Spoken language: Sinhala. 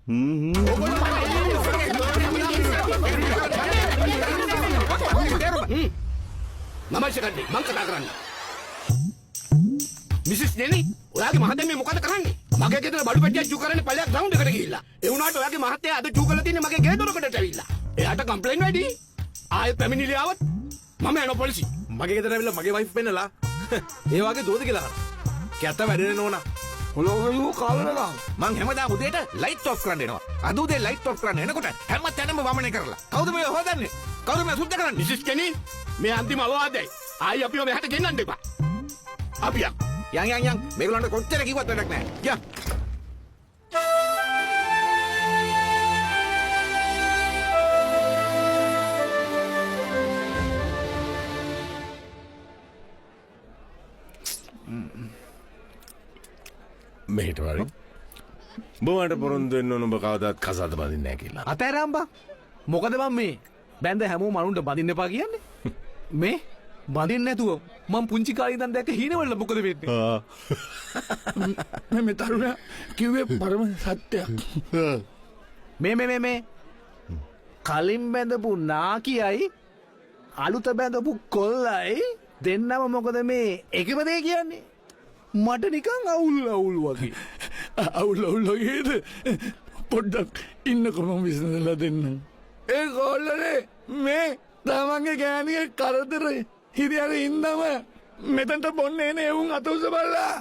නමස්කාර කඩේ මං කතා කරන්නේ. මිසස් නෙනි ඔයාගේ මහත්තයා මේ මොකද කරන්නේ? මගේ ගෙදර බඩු පෙට්ටියක් චූ කරන්නේ පළයක් ග්‍රවුන්ඩ් එකට ගිහිල්ලා. ඒ වුණාට ඔයාගේ මහත්තයා අද චූ කරලා තින්නේ මගේ ගේ දොරකඩට ඇවිල්ලා. එයාට කම්ප්ලේන්ට් වැඩි. ආයෙත් පැමිණිලි ආවොත් මම යනවා පොලිසිය. මගේ ගෙදර ඇවිල්ලා මගේ වයිෆ් පෙන්නලා ඒ වගේ දෝද කියලා අහනවා. කැත වැඩෙන්නේ නෝනා. ඔලෝගලු කාලනලා මං හැමදාම උදේට ලයිට් ඔෆ් කරන්න එනවා. අද උදේ ලයිට් ඔෆ් කරන්න එනකොට හැම තැනම වමනේ කරලා. කවුද මේ හොදන්නේ? කවුද මේ සුද්ධ කරන්නේ? මිසස් කෙනි මේ අන්තිම අවවාදයි. ආයි අපිව මෙහාට ගෙන්නන්න එපා. අපි යන් මේගොල්ලන්ට කොච්චර කිව්වත් වැඩක් නැහැ. යන්. මෙහෙට වරින් බොමට පොරොන්දු වෙන්න ඕන ඔබ කවදාවත් කසාද බඳින්නේ නැහැ කියලා. අතෑරම්බා මොකද මම මේ බැඳ හැමෝම මනුන්ට බඳින්න එපා කියන්නේ? මේ බඳින්න නැතුව මම පුංචි කාලේ ඉඳන් දැක්ක හීනවල මොකද වෙන්නේ? මේ තරුණයා කිව්වේ පරම සත්‍යයක්. මේ කලින් බැඳපු නාකියයි අලුත බැඳපු කොල්ලයි දෙන්නම මොකද මේ එකම දේ කියන්නේ? මට නිකන් අවුල් වගේ. අවුල් වගේද? පොඩ්ඩක් ඉන්නකො මම විසඳලා දෙන්නම්. ඒ ගෝල්ලනේ මේ තමන්ගේ ගෑණිගේ කරදර හිරියර ඉන්නම මෙතනට බොන්නේ නේ උන් අත උස බලලා.